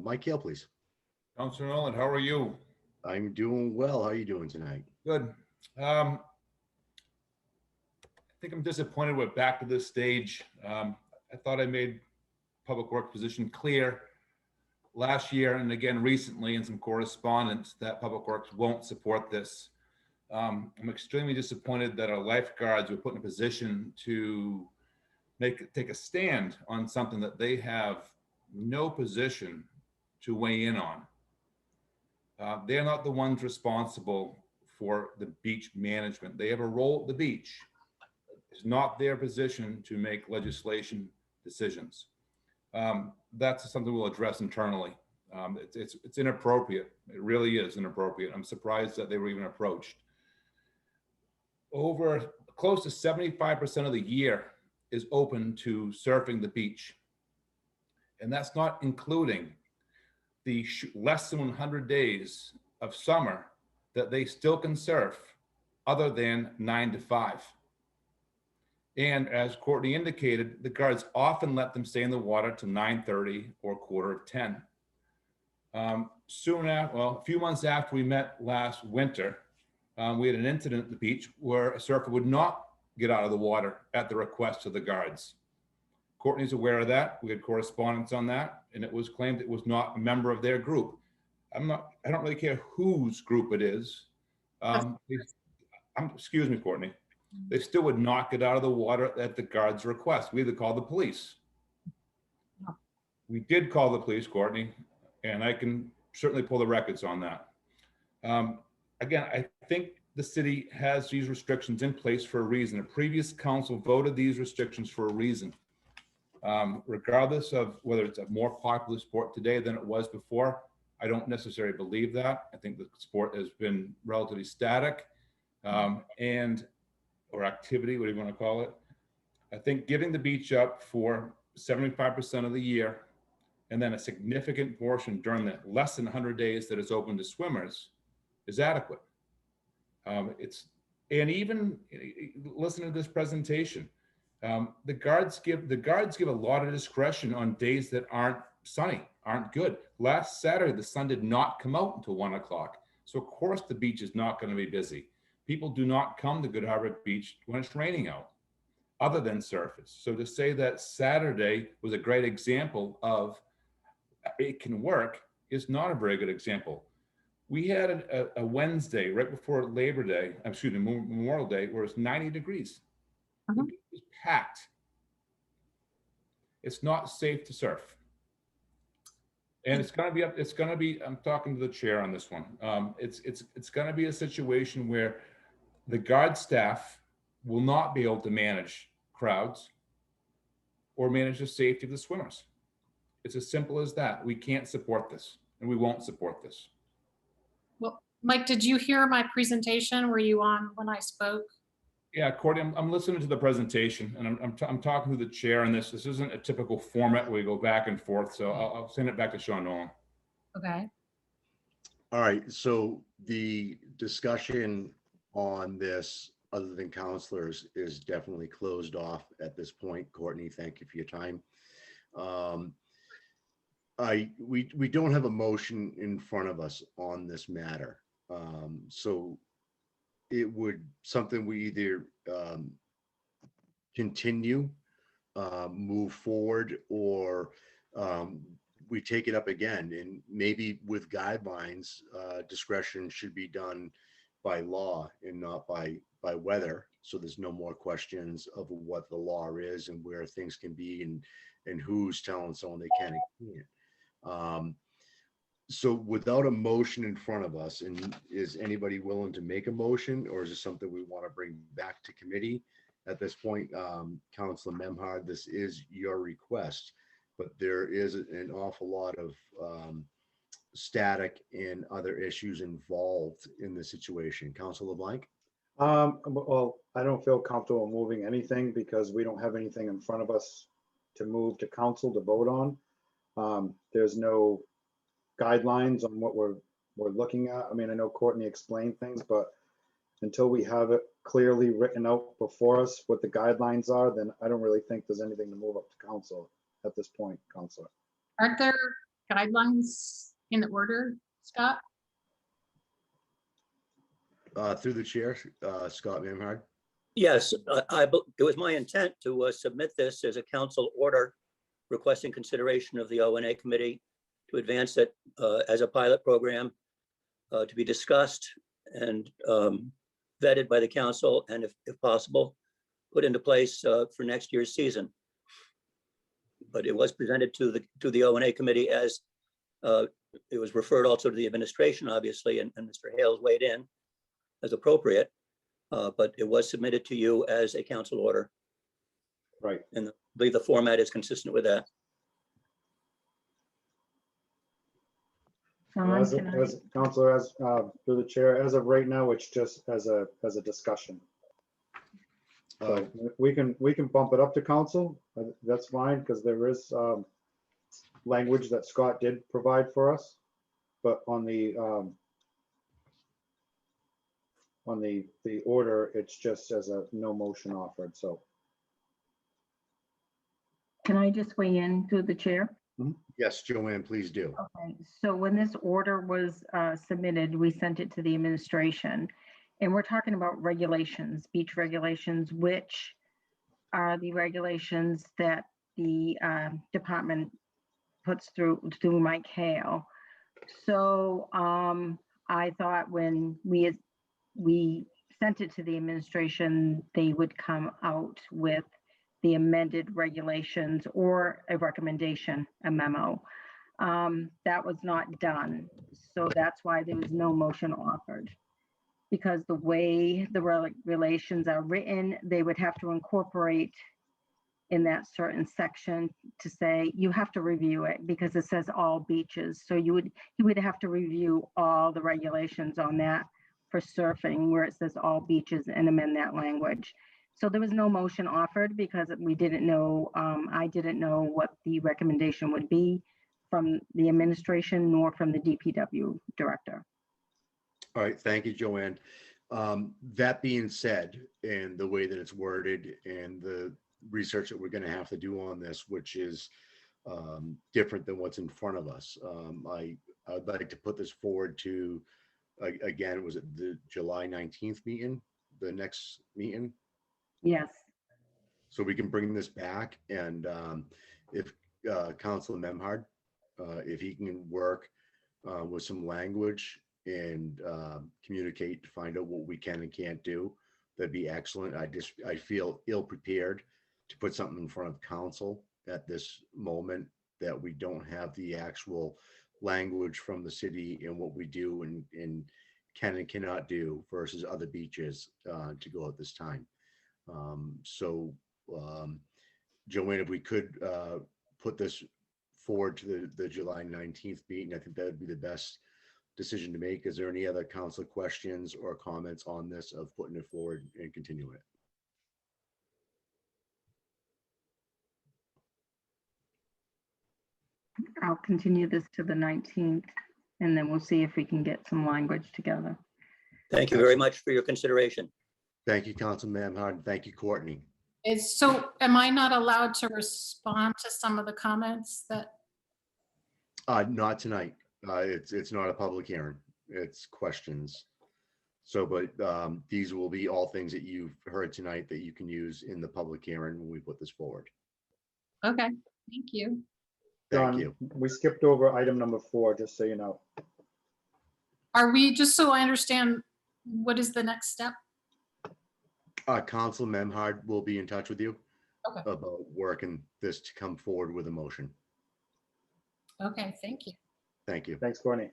Mike Hale, please. Councilor Nolan, how are you? I'm doing well. How are you doing tonight? Good. I think I'm disappointed we're back to this stage. I thought I made Public Works position clear last year and again recently in some correspondence that Public Works won't support this. I'm extremely disappointed that our lifeguards were put in a position to take a stand on something that they have no position to weigh in on. They're not the ones responsible for the beach management. They have a role at the beach. It's not their position to make legislation decisions. That's something we'll address internally. It's inappropriate. It really is inappropriate. I'm surprised that they were even approached. Over close to 75% of the year is open to surfing the beach. And that's not including the less than 100 days of summer that they still can surf other than 9 to 5. And as Courtney indicated, the guards often let them stay in the water to 9:30 or 9:45. Soon after, well, a few months after we met last winter, we had an incident at the beach where a surfer would not get out of the water at the request of the guards. Courtney's aware of that. We had correspondence on that, and it was claimed it was not a member of their group. I don't really care whose group it is. Excuse me, Courtney. They still would not get out of the water at the guard's request. We had to call the police. We did call the police, Courtney, and I can certainly pull the records on that. Again, I think the city has these restrictions in place for a reason. A previous council voted these restrictions for a reason. Regardless of whether it's a more popular sport today than it was before, I don't necessarily believe that. I think the sport has been relatively static or activity, whatever you want to call it. I think giving the beach up for 75% of the year and then a significant portion during the less than 100 days that it's open to swimmers is adequate. And even listening to this presentation, the guards give a lot of discretion on days that aren't sunny, aren't good. Last Saturday, the sun did not come out until 1 o'clock. So of course the beach is not going to be busy. People do not come to Good Harbor Beach when it's raining out, other than surfers. So to say that Saturday was a great example of it can work is not a very good example. We had a Wednesday right before Labor Day, Memorial Day, where it's 90 degrees. The beach was packed. It's not safe to surf. And it's going to be, I'm talking to the chair on this one. It's going to be a situation where the guard staff will not be able to manage crowds or manage the safety of the swimmers. It's as simple as that. We can't support this, and we won't support this. Well, Mike, did you hear my presentation? Were you on when I spoke? Yeah, Courtney, I'm listening to the presentation, and I'm talking to the chair on this. This isn't a typical format where we go back and forth, so I'll send it back to Sean Nolan. Okay. All right. So the discussion on this, other than counselors, is definitely closed off at this point. Courtney, thank you for your time. We don't have a motion in front of us on this matter. So it would something we either continue, move forward, or we take it up again, and maybe with guidelines, discretion should be done by law and not by weather. So there's no more questions of what the law is and where things can be and who's telling someone they can and can't. So without a motion in front of us, and is anybody willing to make a motion, or is it something we want to bring back to committee at this point? Councilor Memhard, this is your request, but there is an awful lot of static and other issues involved in the situation. Councilor LeBlanc? Well, I don't feel comfortable moving anything because we don't have anything in front of us to move to council to vote on. There's no guidelines on what we're looking at. I mean, I know Courtney explained things, but until we have it clearly written out before us what the guidelines are, then I don't really think there's anything to move up to council at this point, Councilor. Aren't there guidelines in order, Scott? Through the chair, Scott Memhard. Yes, it was my intent to submit this as a council order requesting consideration of the O&A committee to advance it as a pilot program to be discussed and vetted by the council, and if possible, put into place for next year's season. But it was presented to the O&A committee as it was referred also to the administration, obviously, and Mr. Hale's weighed in as appropriate. But it was submitted to you as a council order. Right. And I believe the format is consistent with that. As Councilor, as through the chair, as of right now, it's just as a discussion. So we can bump it up to council. That's fine, because there is language that Scott did provide for us, but on the order, it's just as a no motion offered. So can I just weigh in through the chair? Yes, Joanne, please do. Okay, so when this order was submitted, we sent it to the administration, and we're talking about regulations, beach regulations, which are the regulations that the department puts through Mike Hale. So I thought when we sent it to the administration, they would come out with the amended regulations or a recommendation, a memo. That was not done. So that's why there was no motion offered. Because the way the regulations are written, they would have to incorporate in that certain section to say, you have to review it because it says all beaches. So you would have to review all the regulations on that for surfing where it says all beaches and amend that language. So there was no motion offered because we didn't know, I didn't know what the recommendation would be from the administration nor from the DPW director. All right, thank you, Joanne. That being said, and the way that it's worded and the research that we're going to have to do on this, which is different than what's in front of us, I'd like to put this forward to, again, was it the July 19th meeting, the next meeting? Yes. So we can bring this back, and if Councilor Memhard, if he can work with some language and communicate to find out what we can and can't do, that'd be excellent. I feel ill prepared to put something in front of council at this moment that we don't have the actual language from the city and what we do and can and cannot do versus other beaches to go at this time. Joanne, if we could put this forward to the July 19th meeting, I think that would be the best decision to make. Is there any other council questions or comments on this of putting it forward and continuing it? I'll continue this to the 19th, and then we'll see if we can get some language together. Thank you very much for your consideration. Thank you, Councilman Memhard. Thank you, Courtney. So am I not allowed to respond to some of the comments that? Not tonight. It's not a public hearing. It's questions. So, but these will be all things that you've heard tonight that you can use in the public hearing when we put this forward. Okay, thank you. Thank John, you. we skipped over item number 4, just so you know. Are we, just so I understand, what is the next step? Council Memhard will be in touch with you Okay. about working this to come forward with a motion. Okay, thank you. Thank you. Thanks, Courtney.